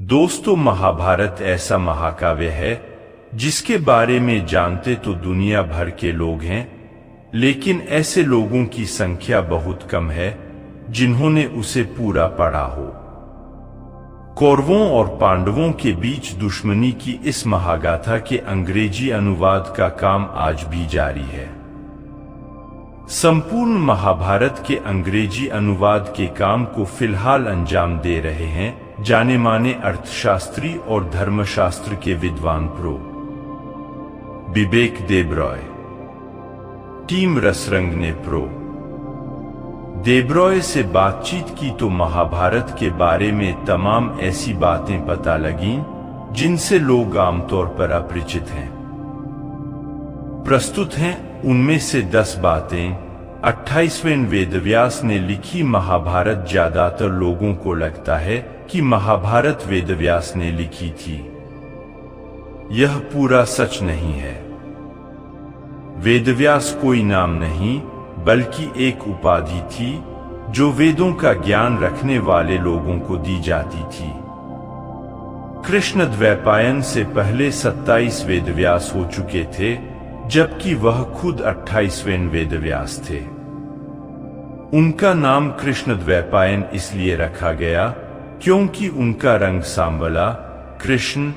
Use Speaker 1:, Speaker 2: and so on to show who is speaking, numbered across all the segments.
Speaker 1: दोस्तों, महाभारत ऐसा महाकाव्य है जिसके बारे में जानते तो दुनिया भर के लोग हैं, लेकिन ऐसे लोगों की संख्या बहुत कम है जिन्होंने उसे पूरा पढ़ा हो। कौरवों और पांडवों के बीच दुश्मनी की इस महागाथा के अंग्रेजी अनुवाद का काम आज भी जारी है। संपूर्ण महाभारत के अंग्रेजी अनुवाद के काम को फिलहाल अंजाम दे रहे हैं जाने माने अर्थशास्त्री और धर्मशास्त्र के विद्वान प्रो विवेक देब्रॉय। टीम रसरंग ने प्रो देब्रॉय से बातचीत की तो महाभारत के बारे में तमाम ऐसी बातें पता लगीं जिनसे लोग आमतौर पर अपरिचित हैं। प्रस्तुत हैं उनमें से 10 बातें 28वें वेदव्यास ने लिखी महाभारत। ज्यादातर लोगों को लगता है कि महाभारत वेदव्यास ने लिखी थी। यह पूरा सच नहीं है। वेदव्यास कोई नाम नहीं बल्कि एक उपाधि थी जो वेदों का ज्ञान रखने वाले लोगों को दी जाती थी। कृष्णद्वैपायन से पहले 27 वेदव्यास हो चुके थे, जबकि वह खुद 28वें वेदव्यास थे। उनका नाम कृष्णद्वैपायन इसलिए रखा गया क्योंकि उनका रंग सांवला कृष्ण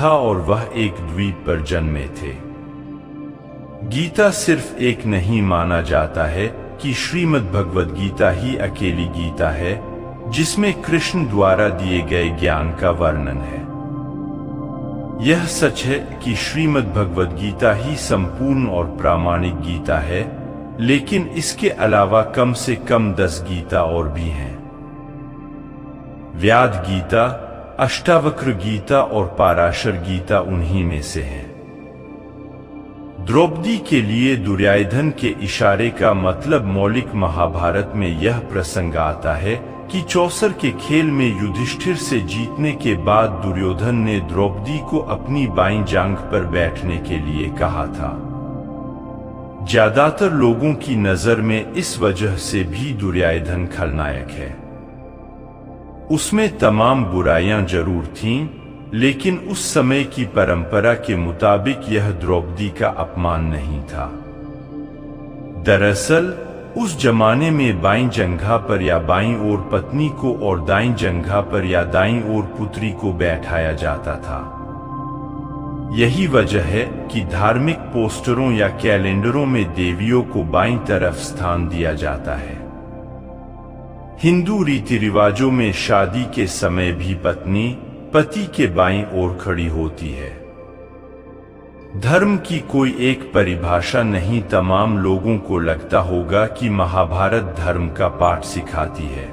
Speaker 1: था और वह एक द्वीप पर जन्मे थे। गीता सिर्फ एक नहीं माना जाता है कि श्रीमद् भगवद गीता ही अकेली गीता है जिसमें कृष्ण द्वारा दिए गए ज्ञान का वर्णन है। यह सच है कि श्रीमद् भगवद गीता ही संपूर्ण और प्रामाणिक गीता है, लेकिन इसके अलावा कम से कम 10 गीता और भी हैं। व्याद गीता, अष्टावक्र गीता और पाराशर गीता उन्हीं में से हैं। द्रौपदी के लिए दुर्योधन के इशारे का मतलब मौलिक महाभारत में यह प्रसंग आता है कि चौसर के खेल में युधिष्ठिर से जीतने के बाद दुर्योधन ने द्रौपदी को अपनी बाईं जांघ पर बैठने के लिए कहा था। ज्यादातर लोगों की नजर में इस वजह से भी दुर्योधन खलनायक है। उसमें तमाम बुराइयां जरूर थीं, लेकिन उस समय की परंपरा के मुताबिक यह द्रौपदी का अपमान नहीं था। दरअसल उस जमाने में बाईं जंघा पर या बाईं ओर पत्नी को और दाईं जंघा पर या दाईं ओर पुत्री को बैठाया जाता था। यही वजह है कि धार्मिक पोस्टरों या कैलेंडरों में देवियों को बाईं तरफ स्थान दिया जाता है। हिंदू रीति रिवाजों में शादी के समय भी पत्नी पति के बाईं ओर खड़ी होती है। धर्म की कोई एक परिभाषा नहीं। तमाम लोगों को लगता होगा कि महाभारत धर्म का पाठ सिखाती है।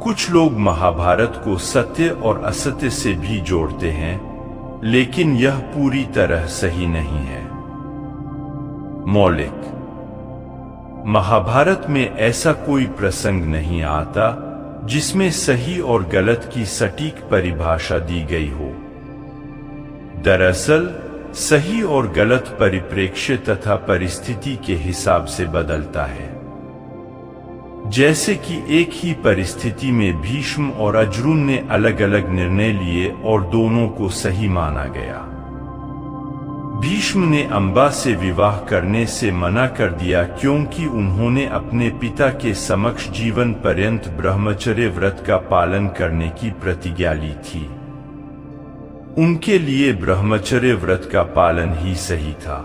Speaker 1: कुछ लोग महाभारत को सत्य और असत्य से भी जोड़ते हैं, लेकिन यह पूरी तरह सही नहीं है। मौलिक महाभारत में ऐसा कोई प्रसंग नहीं आता जिसमें सही और गलत की सटीक परिभाषा दी गई हो। दरअसल सही और गलत परिप्रेक्ष्य तथा परिस्थिति के हिसाब से बदलता है। जैसे कि एक ही परिस्थिति में भीष्म और अर्जुन ने अलग अलग निर्णय लिए और दोनों को सही माना गया। भीष्म ने अंबा से विवाह करने से मना कर दिया क्योंकि उन्होंने अपने पिता के समक्ष जीवन पर्यंत ब्रह्मचर्य व्रत का पालन करने की प्रतिज्ञा ली थी। उनके लिए ब्रह्मचर्य व्रत का पालन ही सही था।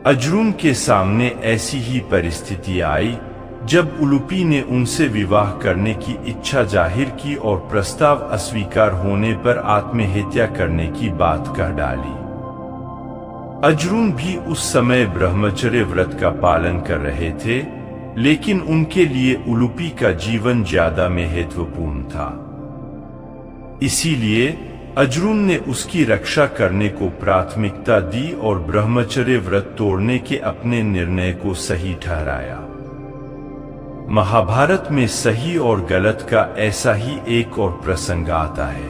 Speaker 1: अर्जुन के सामने ऐसी ही परिस्थिति आई जब उलूपी ने उनसे विवाह करने की इच्छा जाहिर की और प्रस्ताव अस्वीकार होने पर आत्महत्या करने की बात कह डाली। अर्जुन भी उस समय ब्रह्मचर्य व्रत का पालन कर रहे थे, लेकिन उनके लिए उलूपी का जीवन ज्यादा महत्वपूर्ण था। इसीलिए अर्जुन ने उसकी रक्षा करने को प्राथमिकता दी और ब्रह्मचर्य व्रत तोड़ने के अपने निर्णय को सही ठहराया। महाभारत में सही और गलत का ऐसा ही एक और प्रसंग आता है।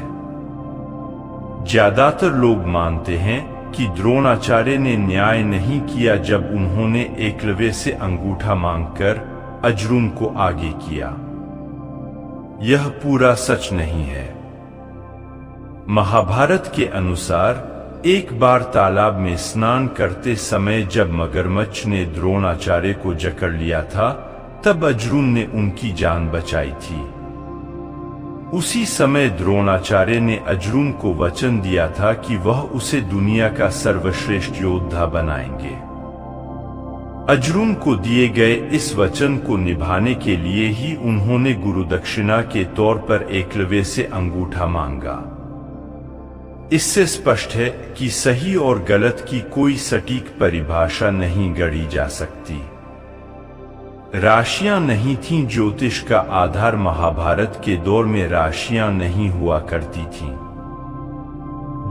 Speaker 1: ज्यादातर लोग मानते हैं कि द्रोणाचार्य ने न्याय नहीं किया जब उन्होंने एकलव्य से अंगूठा मांगकर अर्जुन को आगे किया। यह पूरा सच नहीं है। महाभारत के अनुसार एक बार तालाब में स्नान करते समय जब मगरमच्छ ने द्रोणाचार्य को जकड़ लिया था, तब अर्जुन ने उनकी जान बचाई थी। उसी समय द्रोणाचार्य ने अर्जुन को वचन दिया था कि वह उसे दुनिया का सर्वश्रेष्ठ योद्धा बनाएंगे। अर्जुन को दिए गए इस वचन को निभाने के लिए ही उन्होंने गुरु दक्षिणा के तौर पर एकलव्य से अंगूठा मांगा। इससे स्पष्ट है कि सही और गलत की कोई सटीक परिभाषा नहीं गढ़ी जा सकती। राशियां नहीं थीं, ज्योतिष का आधार महाभारत के दौर में राशियां नहीं हुआ करती थीं।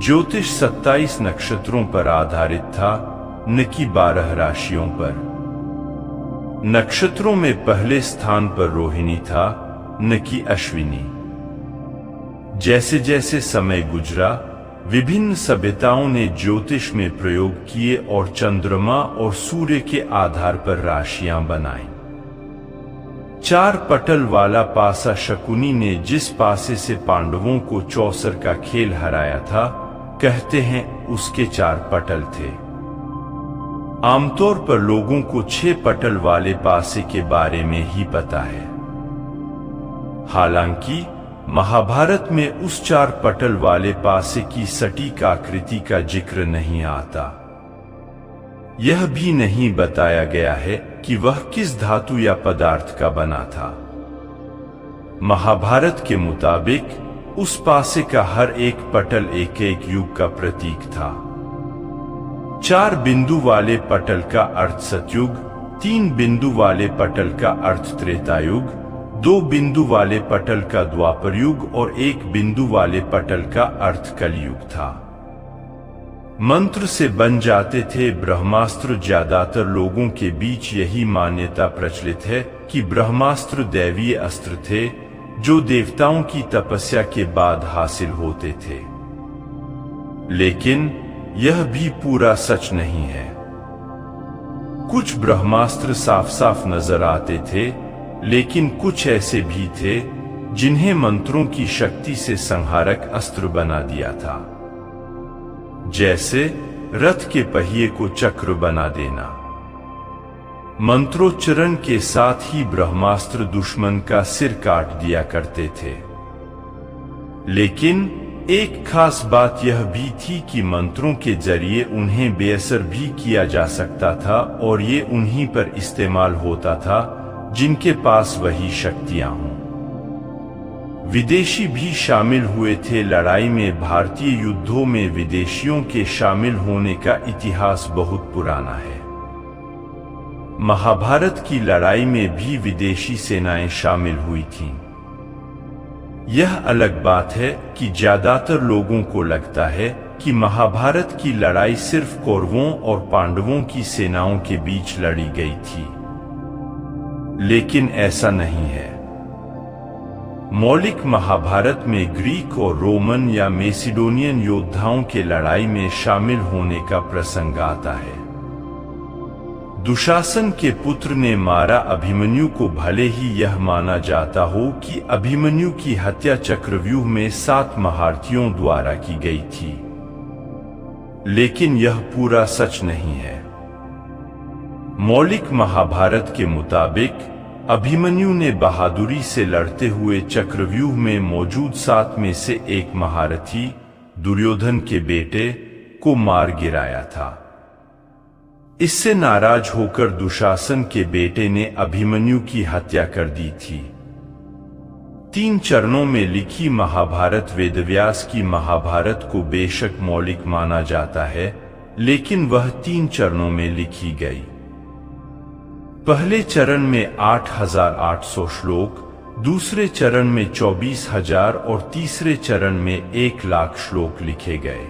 Speaker 1: ज्योतिष 27 नक्षत्रों पर आधारित था, न कि 12 राशियों पर। नक्षत्रों में पहले स्थान पर रोहिणी था, न कि अश्विनी। जैसे जैसे समय गुजरा, विभिन्न सभ्यताओं ने ज्योतिष में प्रयोग किए और चंद्रमा और सूर्य के आधार पर राशियां बनाईं। 4 पटल वाला पासा शकुनी ने जिस पासे से पांडवों को चौसर का खेल हराया था, कहते हैं उसके 4 पटल थे। आमतौर पर लोगों को 6 पटल वाले पासे के बारे में ही पता है। हालांकि महाभारत में उस 4 पटल वाले पासे की सटीक आकृति का जिक्र नहीं आता। यह भी नहीं बताया गया है कि वह किस धातु या पदार्थ का बना था। महाभारत के मुताबिक उस पासे का हर एक पटल एक एक युग का प्रतीक था। 4 बिंदु वाले पटल का अर्थ सतयुग, 3 बिंदु वाले पटल का अर्थ त्रेतायुग, 2 बिंदु वाले पटल का द्वापर युग और 1 बिंदु वाले पटल का अर्थ कलयुग था। मंत्र से बन जाते थे ब्रह्मास्त्र। ज्यादातर लोगों के बीच यही मान्यता प्रचलित है कि ब्रह्मास्त्र दैवीय अस्त्र थे, जो देवताओं की तपस्या के बाद हासिल होते थे। लेकिन यह भी पूरा सच नहीं है। कुछ ब्रह्मास्त्र साफ साफ नजर आते थे, लेकिन कुछ ऐसे भी थे जिन्हें मंत्रों की शक्ति से संहारक अस्त्र बना दिया था। जैसे रथ के पहिए को चक्र बना देना। मंत्रोच्चारण के साथ ही ब्रह्मास्त्र दुश्मन का सिर काट दिया करते थे। लेकिन एक खास बात यह भी थी कि मंत्रों के जरिए उन्हें बेअसर भी किया जा सकता था, और ये उन्हीं पर इस्तेमाल होता था जिनके पास वही शक्तियां हों। विदेशी भी शामिल हुए थे लड़ाई में। भारतीय युद्धों में विदेशियों के शामिल होने का इतिहास बहुत पुराना है। महाभारत की लड़ाई में भी विदेशी सेनाएं शामिल हुई थीं। यह अलग बात है कि ज्यादातर लोगों को लगता है कि महाभारत की लड़ाई सिर्फ कौरवों और पांडवों की सेनाओं के बीच लड़ी गई थी, लेकिन ऐसा नहीं है। मौलिक महाभारत में ग्रीक और रोमन या मेसिडोनियन योद्धाओं के लड़ाई में शामिल होने का प्रसंग आता है। दुशासन के पुत्र ने मारा अभिमन्यु को। भले ही यह माना जाता हो कि अभिमन्यु की हत्या चक्रव्यूह में 7 महारथियों द्वारा की गई थी, लेकिन यह पूरा सच नहीं है। मौलिक महाभारत के मुताबिक अभिमन्यु ने बहादुरी से लड़ते हुए चक्रव्यूह में मौजूद 7 में से एक महारथी दुर्योधन के बेटे को मार गिराया था। इससे नाराज होकर दुशासन के बेटे ने अभिमन्यु की हत्या कर दी थी। 3 चरणों में लिखी महाभारत वेदव्यास की महाभारत को बेशक मौलिक माना जाता है, लेकिन वह 3 चरणों में लिखी गई। पहले चरण में 8800 श्लोक, दूसरे चरण में 24,000 और तीसरे चरण में 1,00,000 श्लोक लिखे गए।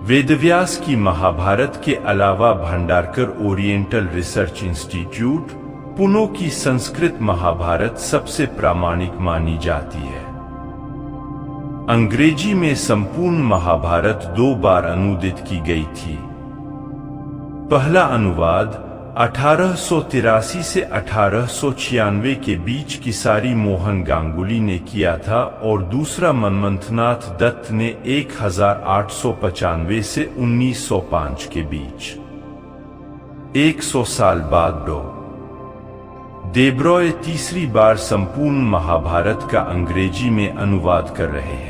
Speaker 1: वेदव्यास की महाभारत के अलावा Bhandarkar oriental research institute, Pune की संस्कृत महाभारत सबसे प्रामाणिक मानी जाती है। अंग्रेजी में संपूर्ण महाभारत 2 बार अनुदित की गई थी। पहला अनुवाद 1883 से 1896 के बीच किसारी मोहन गांगुली ने किया था और दूसरा मनमथनाथ दत्त ने 1895 से 1905 के बीच। 100 साल बाद डॉ. देब्रॉय तीसरी बार संपूर्ण महाभारत का अंग्रेजी में अनुवाद कर रहे हैं।